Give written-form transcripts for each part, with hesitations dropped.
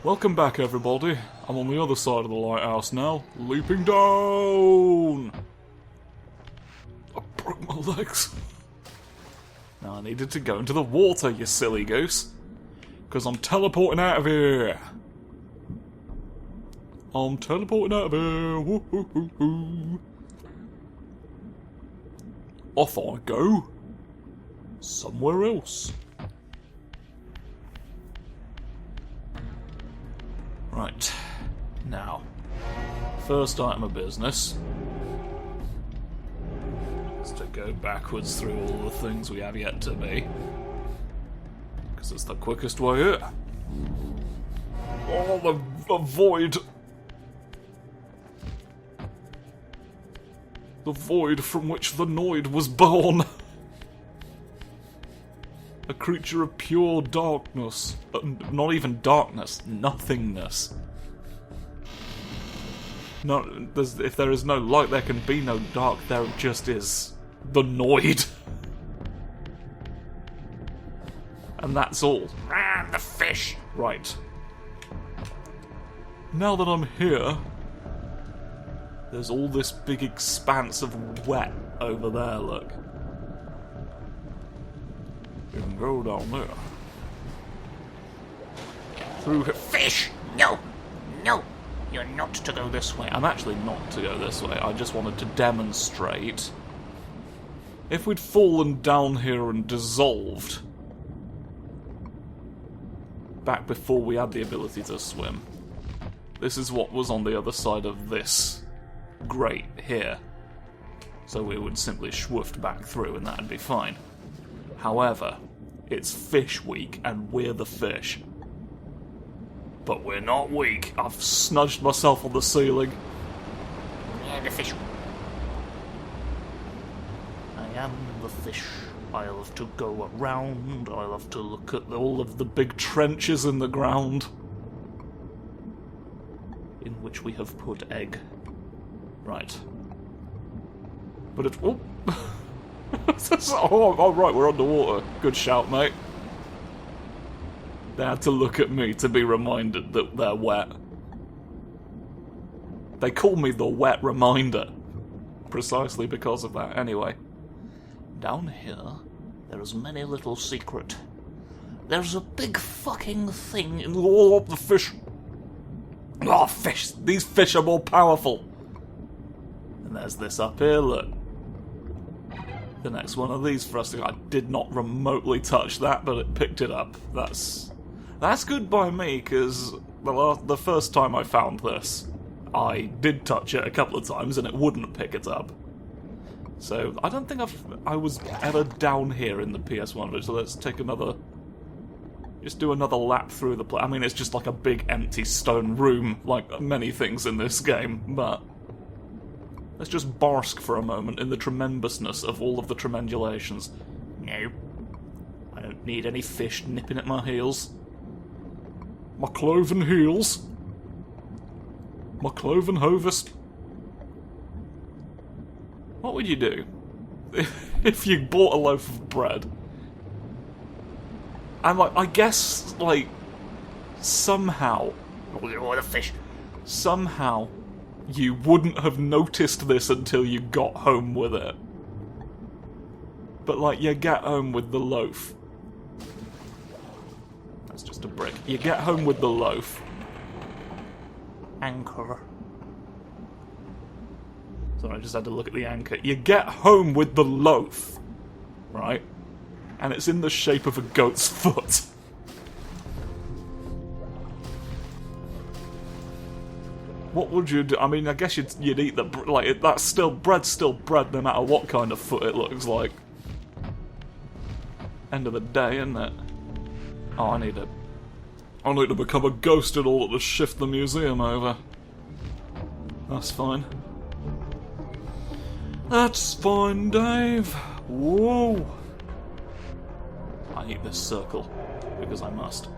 Welcome back, everybody. I'm on the other side of the lighthouse now, leaping down! I broke my legs. Now I needed to go into the water, you silly goose. Because I'm teleporting out of here. I'm teleporting out of here. Woo-hoo-hoo-hoo. Off I go. Somewhere else. Right. Now, first item of business is to go backwards through all the things we have yet to be. Because it's the quickest way here. Oh, the void. The void from which the Noid was born. A creature of pure darkness. Not even darkness, nothingness. No, if there is no light, there can be no dark. There just is the Noid. And that's all. Ah, the fish! Right. Now that I'm here, there's all this big expanse of wet over there, look. You can go down there. Through here. Fish! No! No! You're not to go this way. I'm actually not to go this way. I just wanted to demonstrate. If we'd fallen down here and dissolved back before we had the ability to swim, this is what was on the other side of this grate here. So we would simply swoofed back through and that'd be fine. However, it's fish week and we're the fish. But we're not weak. I've snudged myself on the ceiling. Yeah, the fish. I am the fish. I love to go around. I love to look at all of the big trenches in the ground in which we have put egg. Right. But it... Oh! Oh, right, we're underwater. Good shout, mate. They had to look at me to be reminded that they're wet. They call me the wet reminder. Precisely because of that, anyway. Down here, there is many little secret. There's a big fucking thing in all of the fish. Oh, fish! These fish are more powerful! And there's this up here, look. The next one of these for us to... I did not remotely touch that, but it picked it up. That's good by me, because the first time I found this, I did touch it a couple of times and it wouldn't pick it up. So, I don't think I was ever down here in the PS1, so let's take another... Just do another lap through the place. I mean, it's just like a big empty stone room, like many things in this game, but... Let's just bask for a moment in the tremendousness of all of the tremendulations. No. I don't need any fish nipping at my heels. My cloven heels. My cloven hovis. What would you do if you bought a loaf of bread? And I guess, somehow... Oh, the fish. Somehow... you wouldn't have noticed this until you got home with it. But, you get home with the loaf. That's just a brick. You get home with the loaf. Anchor. Sorry, I just had to look at the anchor. You get home with the loaf, right? And it's in the shape of a goat's foot. What would you do? I mean, I guess you'd eat the... that's still... bread's still bread no matter what kind of foot it looks like. End of the day, isn't it? Oh, I need to become a ghost in order to shift the museum over. That's fine. That's fine, Dave. Whoa. I eat this circle, because I must.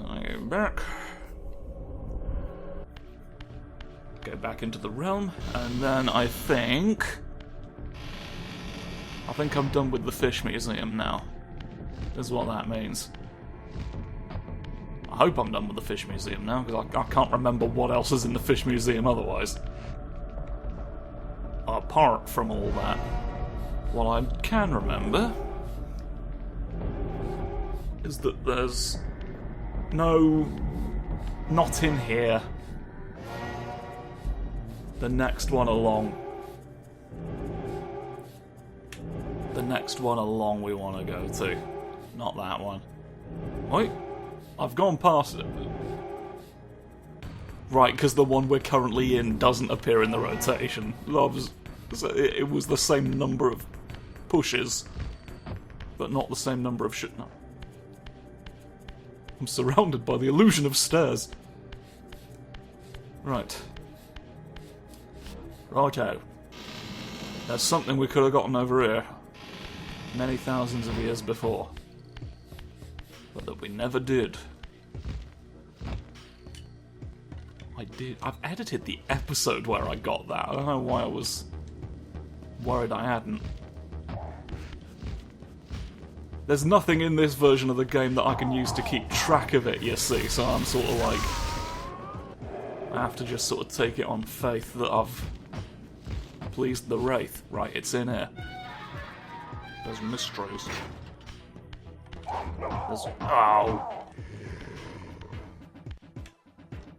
I go back. Go back into the realm, and then I think I'm done with the fish museum now. Is what that means. I hope I'm done with the fish museum now, because I can't remember what else is in the fish museum otherwise. Apart from all that, what I can remember is that there's no... not in here. The next one along. The next one along we want to go to. Not that one. Wait, I've gone past it. Right, because the one we're currently in doesn't appear in the rotation. It was the same number of pushes, but not the same number of no. I'm surrounded by the illusion of stairs. Right. Righto. There's something we could have gotten over here many thousands of years before, but that we never did. I've edited the episode where I got that. I don't know why I was worried I hadn't. There's nothing in this version of the game that I can use to keep track of it, you see, so I'm sort of like... I have to just sort of take it on faith that I've pleased the Wraith. Right, it's in here. There's mysteries. There's... Ow!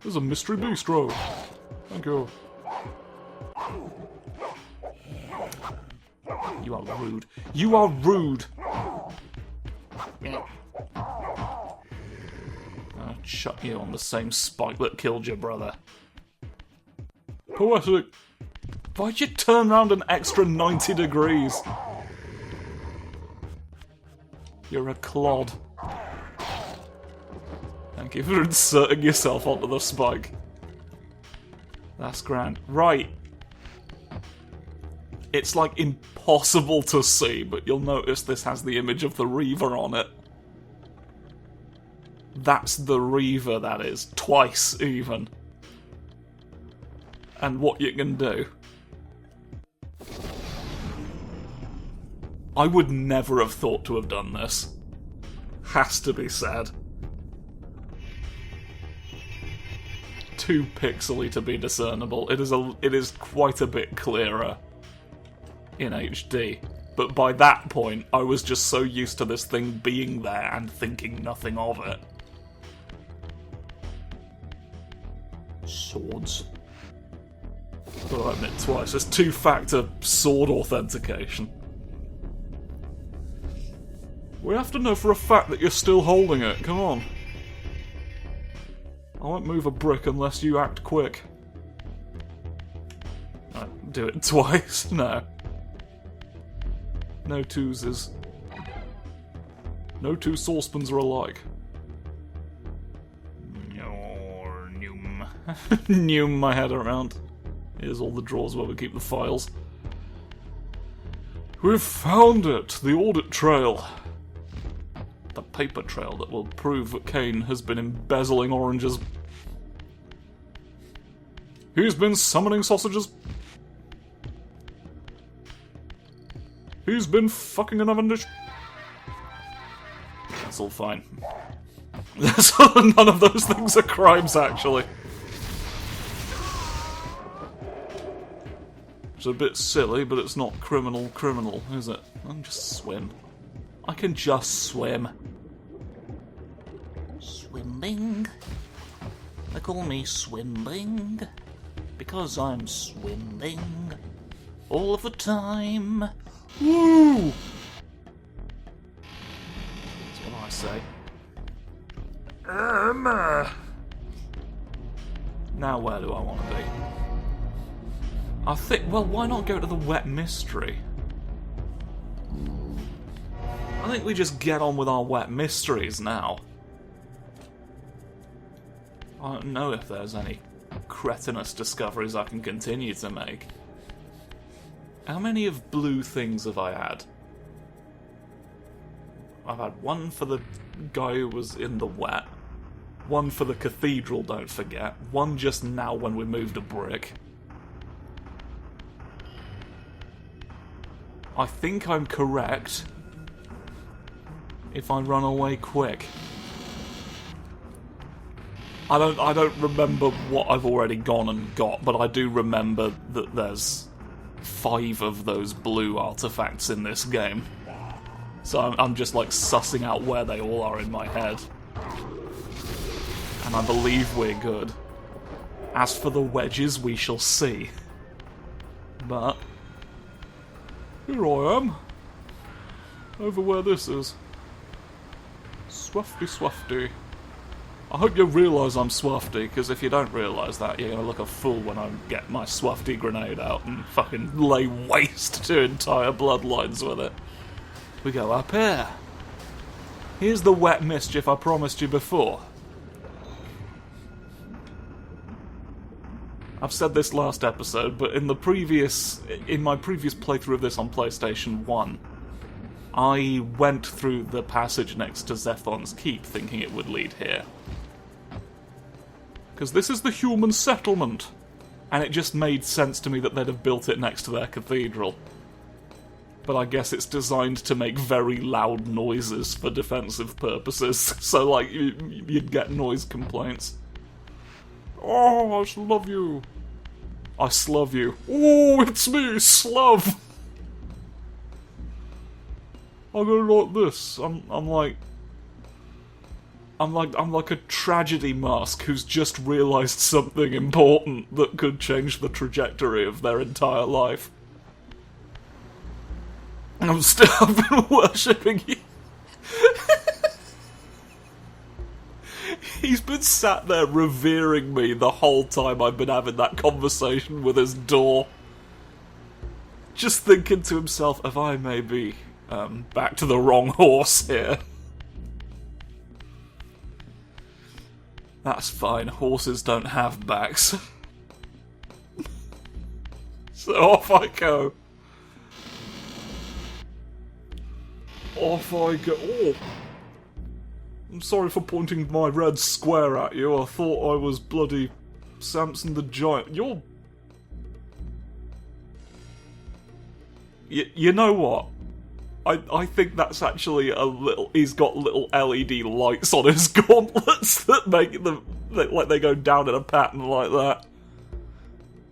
There's a mystery bistro. Thank you. You are rude. You are rude! I'll chuck you on the same spike that killed your brother. Poetic! Why'd you turn around an extra 90 degrees? You're a clod. Thank you for inserting yourself onto the spike. That's grand. Right. It's like impossible to see, but you'll notice this has the image of the Reaver on it. That's the Reaver, that is. Twice, even. And what you can do. I would never have thought to have done this. Has to be said. Too pixely to be discernible. It is quite a bit clearer in HD. But by that point, I was just so used to this thing being there and thinking nothing of it. Swords. But I admit twice, it's two-factor sword authentication. We have to know for a fact that you're still holding it, come on. I won't move a brick unless you act quick. Do it twice? No. No twoses. No two saucepans are alike. Noom. Noom my head around. Here's all the drawers where we keep the files. We've found it! The audit trail. The paper trail that will prove that Kane has been embezzling oranges. He's been summoning sausages. He's been fucking an oven dish. That's all fine. None of those things are crimes, actually. It's a bit silly, but it's not criminal, is it? I can just swim. I can just swim. Swimming. They call me Swimming. Because I'm swimming. All of the time. Woo! That's what I say. Now where do I want to be? I think, well, why not go to the wet mystery? I think we just get on with our wet mysteries now. I don't know if there's any cretinous discoveries I can continue to make. How many of blue things have I had? I've had one for the guy who was in the wet, one for the cathedral, don't forget, one just now when we moved a brick. I think I'm correct if I run away quick. I don't remember what I've already gone and got, but I do remember that there's 5 of those blue artifacts in this game. So I'm just like sussing out where they all are in my head. And I believe we're good. As for the wedges, we shall see. But here I am. Over where this is. Swifty swifty. I hope you realise I'm swifty, because if you don't realise that, you're going to look a fool when I get my swifty grenade out and fucking lay waste to entire bloodlines with it. We go up here. Here's the wet mischief I promised you before. I've said this last episode, but in my previous playthrough of this on PlayStation 1, I went through the passage next to Zephon's Keep thinking it would lead here. Because this is the human settlement. And it just made sense to me that they'd have built it next to their cathedral. But I guess it's designed to make very loud noises for defensive purposes, so like, you'd get noise complaints. Oh, I slove you. I slove you. Oh, it's me, Slov! I'm going like this. I'm like a tragedy mask who's just realised something important that could change the trajectory of their entire life. I've been worshipping you. He's been sat there revering me the whole time I've been having that conversation with his door. Just thinking to himself, have I maybe back to the wrong horse here? That's fine, horses don't have backs. So off I go. Off I go. Oh. I'm sorry for pointing my red square at you. I thought I was bloody Samson the Giant. You're... You know what? I think that's actually a little... He's got little LED lights on his gauntlets that make them... like they go down in a pattern like that.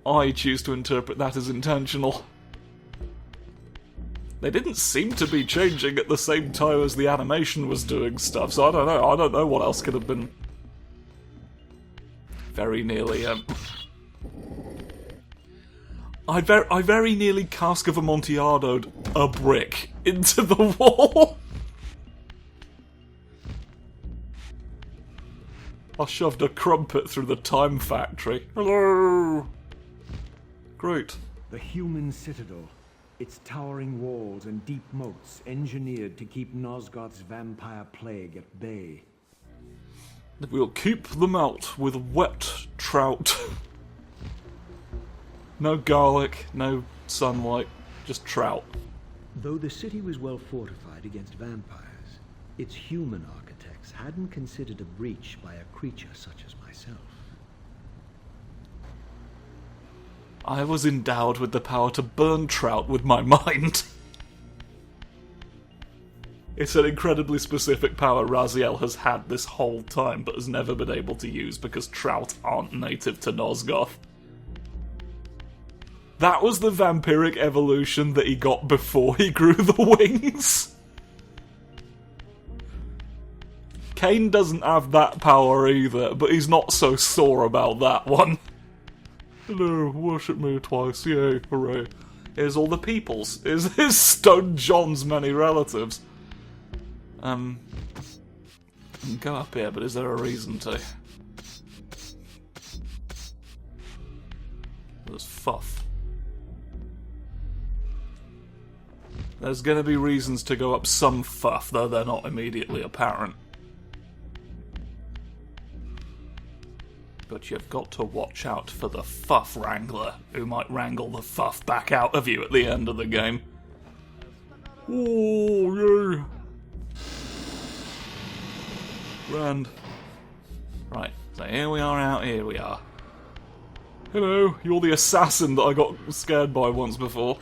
I choose to interpret that as intentional. They didn't seem to be changing at the same time as the animation was doing stuff, so I don't know. I don't know what else could have been... Very nearly, I very nearly Cask of Amontillado a brick into the wall. I shoved a crumpet through the time factory. Hello! Great. The human citadel. Its towering walls and deep moats engineered to keep Nosgoth's vampire plague at bay. We'll keep them out with wet trout. No garlic, no sunlight, just trout. Though the city was well fortified against vampires, its human architects hadn't considered a breach by a creature such as myself. I was endowed with the power to burn trout with my mind. It's an incredibly specific power Raziel has had this whole time, but has never been able to use because trout aren't native to Nosgoth. That was the vampiric evolution that he got before he grew the wings. Cain doesn't have that power either, but he's not so sore about that one. Hello, worship me twice, yay, hooray. Here's all the peoples. Here's Stone John's many relatives. I can go up here, but is there a reason to? There's fuff. There's gonna be reasons to go up some fuff, though they're not immediately apparent. But you've got to watch out for the fuff wrangler, who might wrangle the fuff back out of you at the end of the game. Oh, yay! Grand. Right, so here we are out here we are. Hello, you're the assassin that I got scared by once before.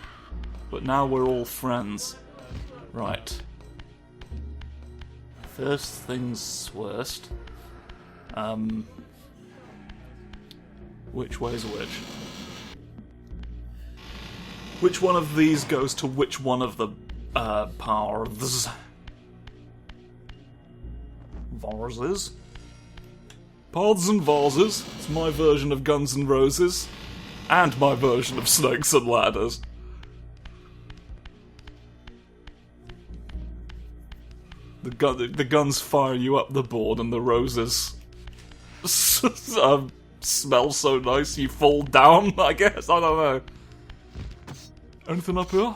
But now we're all friends. Right. First things first. Which way's which? Which one of these goes to which one of the paths? Vases? Paths and vases. It's my version of Guns N' Roses. And my version of Snakes and Ladders. The guns fire you up the board and the roses smell so nice you fall down, I guess? I don't know. Anything up here?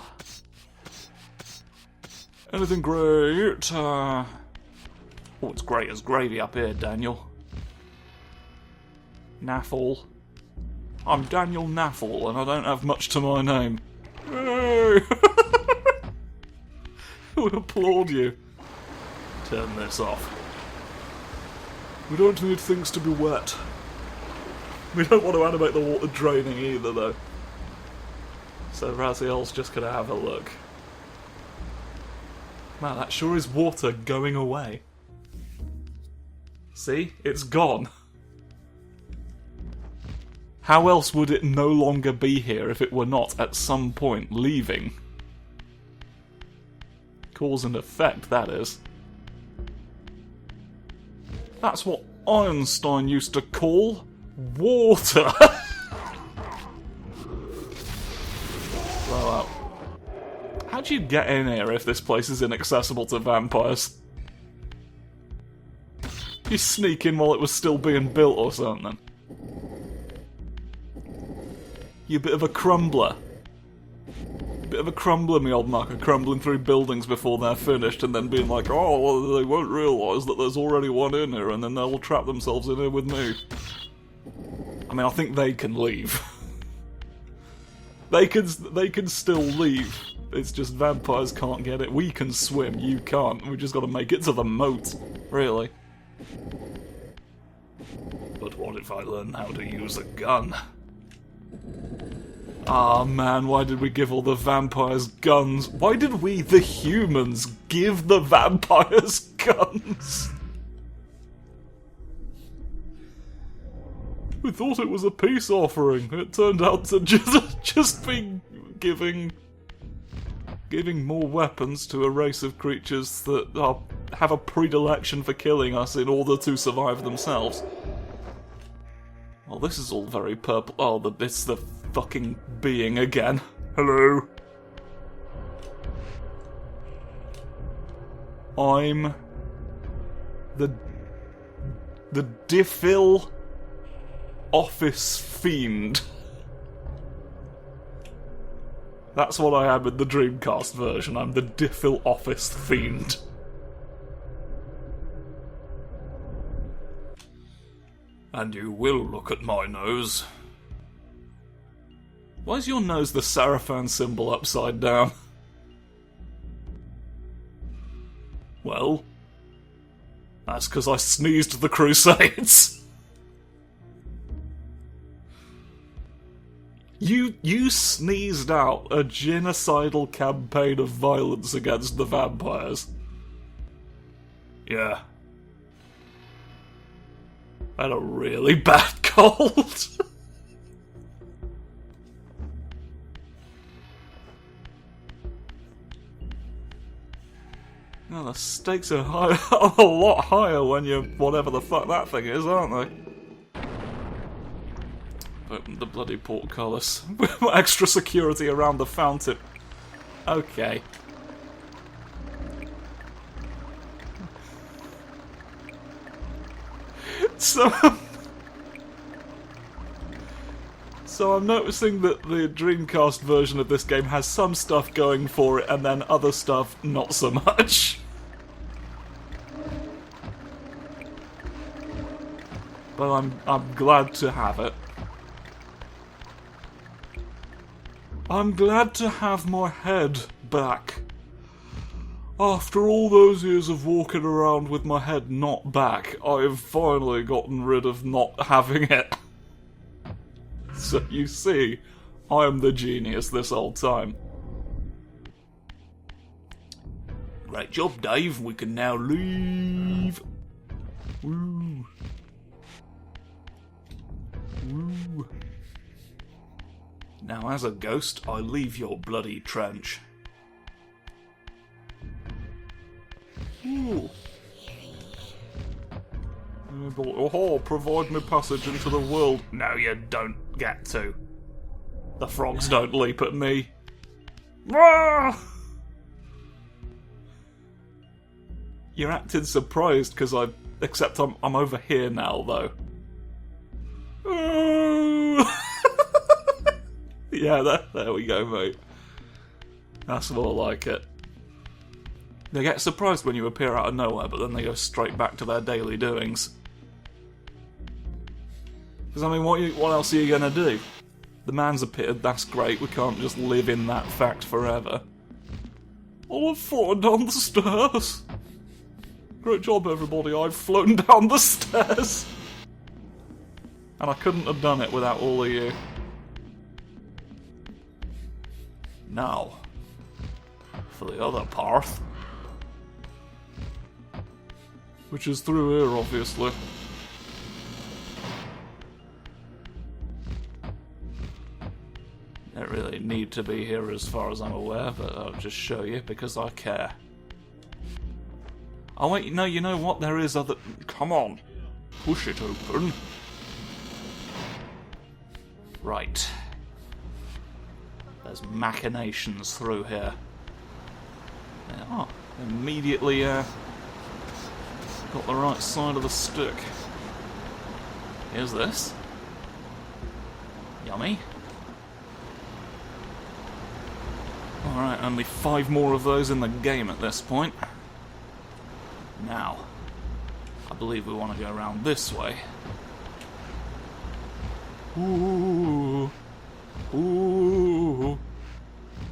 Anything great? Oh, it's great as gravy up here, Daniel. Naffle. I'm Daniel Naffle, and I don't have much to my name. Hey! We applaud you. Turn this off. We don't need things to be wet. We don't want to animate the water draining either, though. So Raziel's just gonna have a look. Man, that sure is water going away. See? It's gone. How else would it no longer be here if it were not, at some point, leaving? Cause and effect, that is. That's what Einstein used to call water. Blow out. How'd you get in here if this place is inaccessible to vampires? You sneak in while it was still being built or something? You bit of a crumbler. Bit of a crumbler, me old Marker, crumbling through buildings before they're finished and then being like, oh, well, they won't realise that there's already one in here and then they'll trap themselves in here with me. I mean, I think they can leave. They can still leave. It's just vampires can't get it. We can swim, you can't. We just gotta make it to the moat, really. But what if I learn how to use a gun? Ah, man, why did we give all the vampires guns? Why did we, the humans, give the vampires guns? We thought it was a peace offering. It turned out to just be giving more weapons to a race of creatures that have a predilection for killing us in order to survive themselves. Well, this is all very purple. Oh, it's the fucking being again. Hello. I'm the Diffil office fiend. That's what I am in the Dreamcast version. I'm the Diffil office fiend. And you will look at my nose. Why is your nose the Sarafan symbol upside down? Well, that's because I sneezed the Crusades. You sneezed out a genocidal campaign of violence against the vampires. Yeah. I had a really bad cold. No, the stakes are a lot higher when you're whatever the fuck that thing is, aren't they? Open the bloody portcullis. Extra security around the fountain. Okay. So I'm noticing that the Dreamcast version of this game has some stuff going for it, and then other stuff not so much. But I'm glad to have it. I'm glad to have my head back. After all those years of walking around with my head not back, I've finally gotten rid of not having it. So you see, I am the genius this whole time. Great job, Dave. We can now leave. Woo. Ooh. Now, as a ghost, I leave your bloody trench. Ooh. Oh, provide me passage into the world. No, you don't get to. The frogs don't leap at me. Ah! You're acting surprised because except I'm over here now, though. Yeah, there we go, mate. That's more like it. They get surprised when you appear out of nowhere, but then they go straight back to their daily doings. Because, I mean, what else are you going to do? The man's appeared, that's great, we can't just live in that fact forever. Oh, I've fallen down the stairs. Great job, everybody, I've flown down the stairs. And I couldn't have done it without all of you. Now, for the other path. Which is through here, obviously. Don't really need to be here as far as I'm aware, but I'll just show you because I care. Oh wait, no, you know what? There is other... Come on. Push it open. Right. There's machinations through here. Oh, immediately got the right side of the stick. Here's this. Yummy. Alright, only 5 more of those in the game at this point. Now, I believe we want to go around this way. Ooh. Ooh.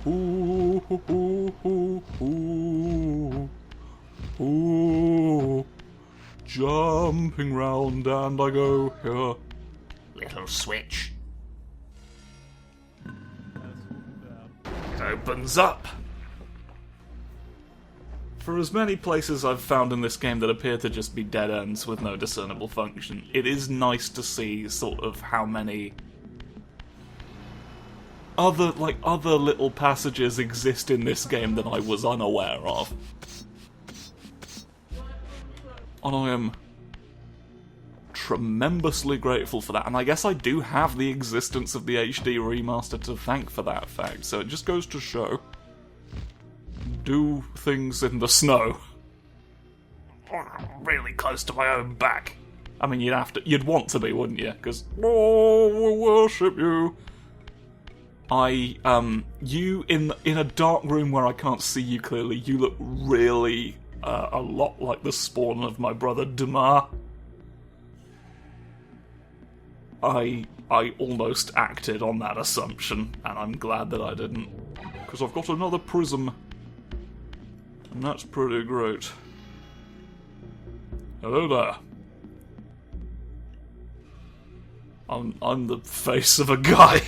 Ooh. Ooh. Ooh. Ooh. Jumping round and I go here. Little switch. It opens up. For as many places I've found in this game that appear to just be dead ends with no discernible function, it is nice to see sort of how many other little passages exist in this game that I was unaware of. And I am tremendously grateful for that, and I guess I do have the existence of the HD remaster to thank for that fact, so it just goes to show. Do things in the snow. Really close to my own back. I mean, you'd want to be, wouldn't you? Because, oh, we worship you. You in a dark room where I can't see you clearly, you look really a lot like the spawn of my brother Dumas. I almost acted on that assumption, and I'm glad that I didn't. Because I've got another prism. And that's pretty great. Hello there. I'm the face of a guy.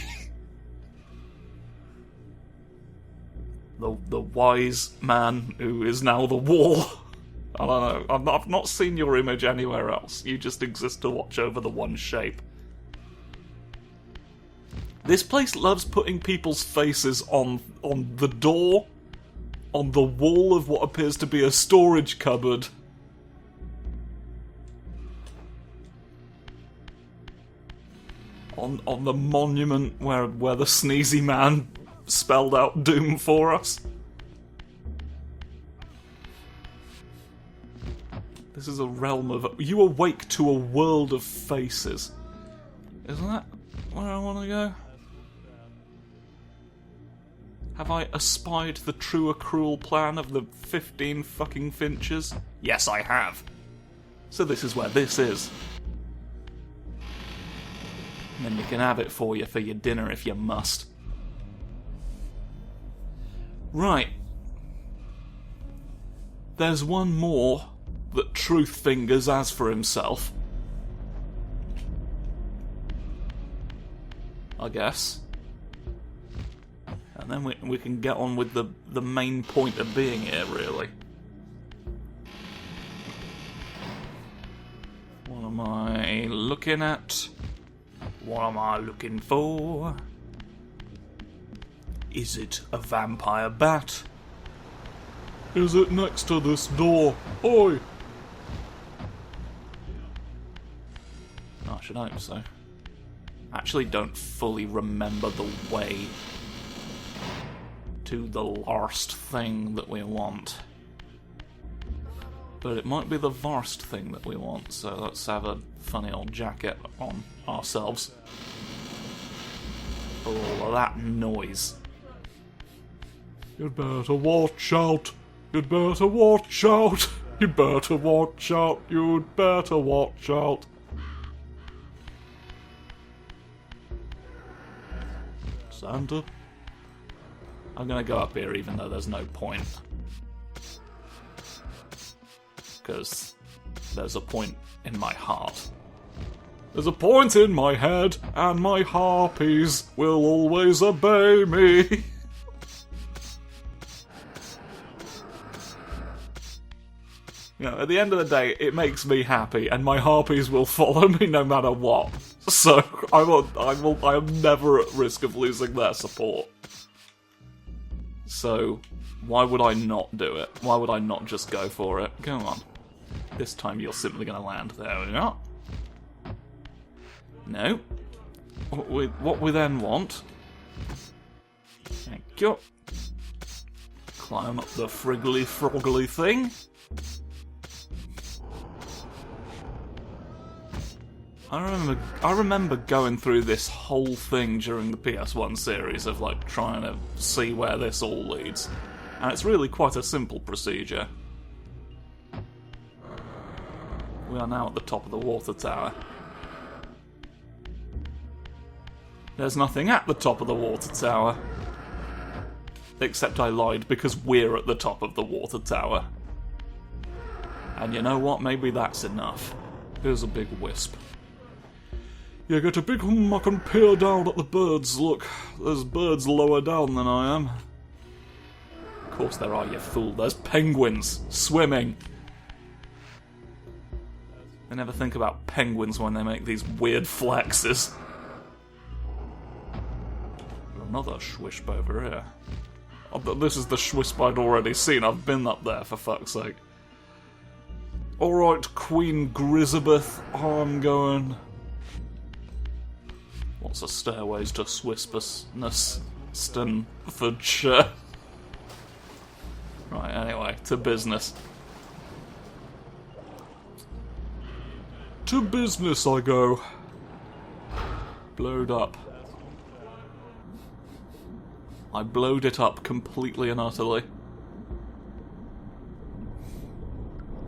the wise man who is now the wall. I don't know. I've not seen your image anywhere else. You just exist to watch over the one shape. This place loves putting people's faces on the door, on the wall of what appears to be a storage cupboard. On the monument where the sneezy man spelled out doom for us. This is a realm of... You awake to a world of faces. Isn't that where I want to go? Have I espied the true accrual plan of the 15 fucking Finches? Yes, I have. So this is where this is. And then you can have it for your dinner if you must. Right. There's one more that Truth Fingers has for himself. I guess. And then we can get on with the main point of being here, really. What am I looking at? What am I looking for? Is it a vampire bat? Is it next to this door? Oi! I should hope so. I actually don't fully remember the way to the last thing that we want. But it might be the worst thing that we want, so let's have a funny old jacket on ourselves. For all of that noise. You'd better watch out! You'd better watch out! You'd better watch out! You'd better watch out! Santa? I'm gonna go up here even though there's no point. Because there's a point in my heart. There's a point in my head, and my harpies will always obey me. You know, at the end of the day, it makes me happy, and my harpies will follow me no matter what. So I am never at risk of losing their support. So why would I not do it? Why would I not just go for it? Go on. This time you're simply going to land. There we go. No. What we then want... Thank you. Climb up the friggly thing. I remember going through this whole thing during the PS1 series of like trying to see where this all leads. And it's really quite a simple procedure. We are now at the top of the water tower. There's nothing at the top of the water tower. Except I lied, because we're at the top of the water tower. And you know what? Maybe that's enough. Here's a big wisp. You get a big I can peer down at the birds. Look, there's birds lower down than I am. Of course there are, you fool. There's penguins swimming. They never think about penguins when they make these weird flexes. Another schwisp over here. Oh, this is the schwisp I'd already seen. I've been up there, for fuck's sake. Alright, Queen Grisabeth, I'm going... What's a stairways to Swispersness? Stanfordshire. Right, anyway, to business. To business I go. Blowed up. I blowed it up completely and utterly.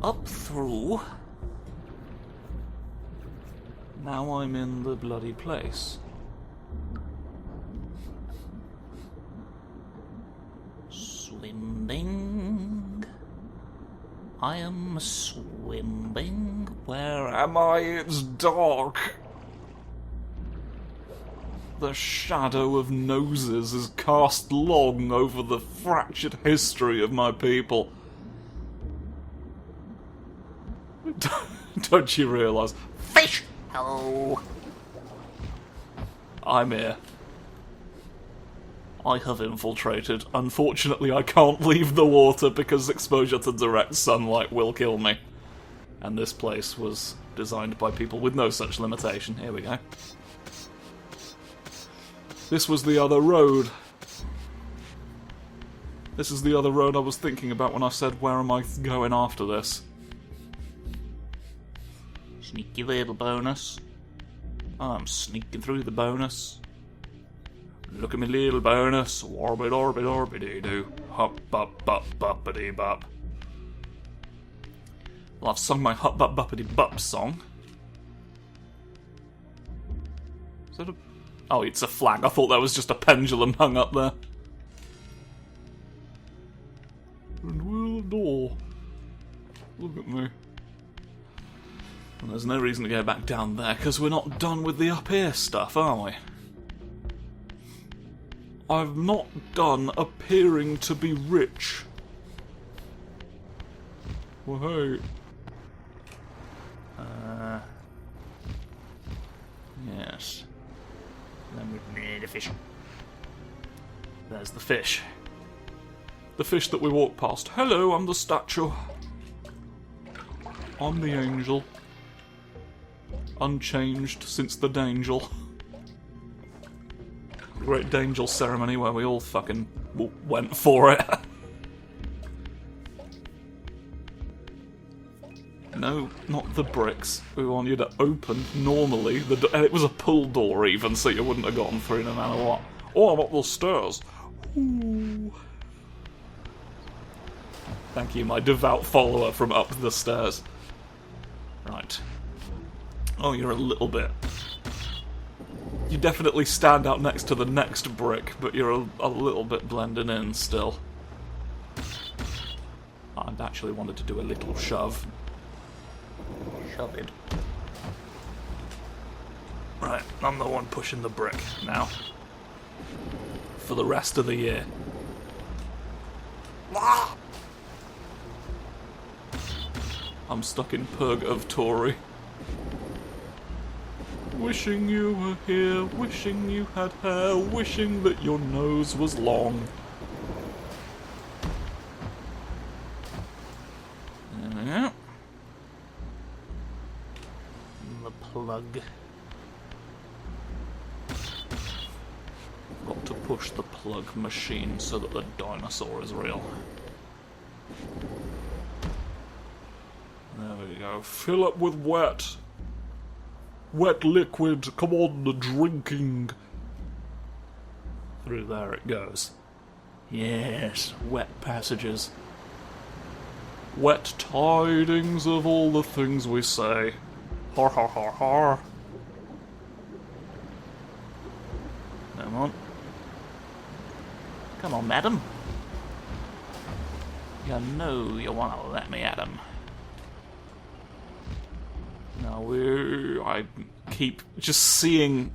Up through. Now I'm in the bloody place. Swimming. I am swimming. Where am I? It's dark. The shadow of noses is cast long over the fractured history of my people. Don't you realise? Fish! Hello! I'm here. I have infiltrated. Unfortunately, I can't leave the water because exposure to direct sunlight will kill me. And this place was designed by people with no such limitation. Here we go. This was the other road. This is the other road I was thinking about when I said, where am I going after this? Sneaky little bonus. I'm sneaking through the bonus. Look at me little bonus. Orbit, orbit, orbity-doo. Hop, bop, bop, boppity-bop. Well, I've sung my hop, bop, boppity-bop song. Is that a... Oh, it's a flag. I thought that was just a pendulum hung up there. And we'll door. Look at me. And there's no reason to go back down there, because we're not done with the up here stuff, are we? I've not done appearing to be rich. Well, hey. Yes. And then the fish. There's the fish. The fish that we walked past. Hello, I'm the statue. I'm the angel. Unchanged since the Dangel. Great Dangel ceremony where we all fucking went for it. No, not the bricks. We want you to open normally. And it was a pull door even, so you wouldn't have gotten through no matter what. Oh, I'm up the stairs. Ooh. Thank you, my devout follower from up the stairs. Right. Oh, you're a little bit... You definitely stand out next to the next brick, but you're a little bit blending in still. I actually wanted to do a little shove. Shove it. Right, I'm the one pushing the brick now. For the rest of the year. I'm stuck in purgatory. Wishing you were here, wishing you had hair, wishing that your nose was long. There we go. The plug. Got to push the plug machine so that the dinosaur is real. There we go. Fill up with wet. Wet liquid, come on, the drinking. Through there it goes. Yes, wet passages. Wet tidings of all the things we say. Har har har har. Come on. Come on, madam. You know you want to let me at him. No, I keep just seeing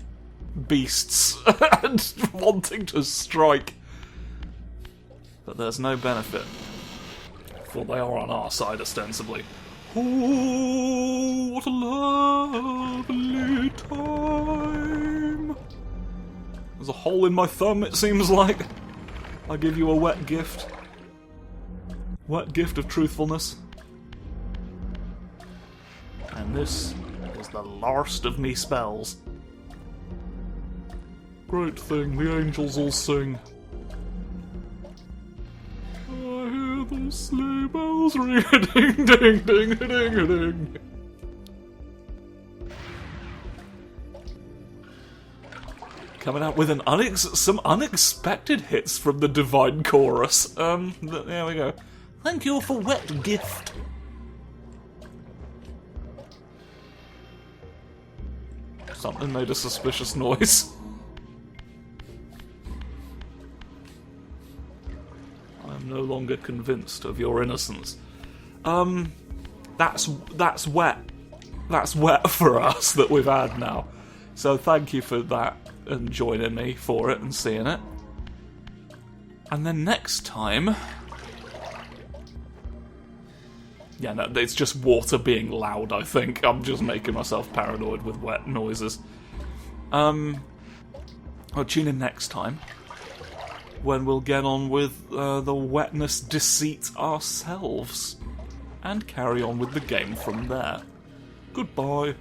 beasts and wanting to strike. But there's no benefit. For they are on our side, ostensibly. Oh, what a lovely time. There's a hole in my thumb, it seems like. I give you a wet gift. Wet gift of truthfulness. And this is the last of me spells. Great thing, the angels all sing. I hear the sleigh bells ring, ding, ding, ding, ding, ding. Coming out with some unexpected hits from the divine chorus. There we go. Thank you for wet gift. Something made a suspicious noise. I am no longer convinced of your innocence. That's wet. That's wet for us that we've had now. So thank you for that and joining me for it and seeing it. And then next time... Yeah, no, it's just water being loud, I think. I'm just making myself paranoid with wet noises. I'll tune in next time, when we'll get on with the wetness deceit ourselves, and carry on with the game from there. Goodbye.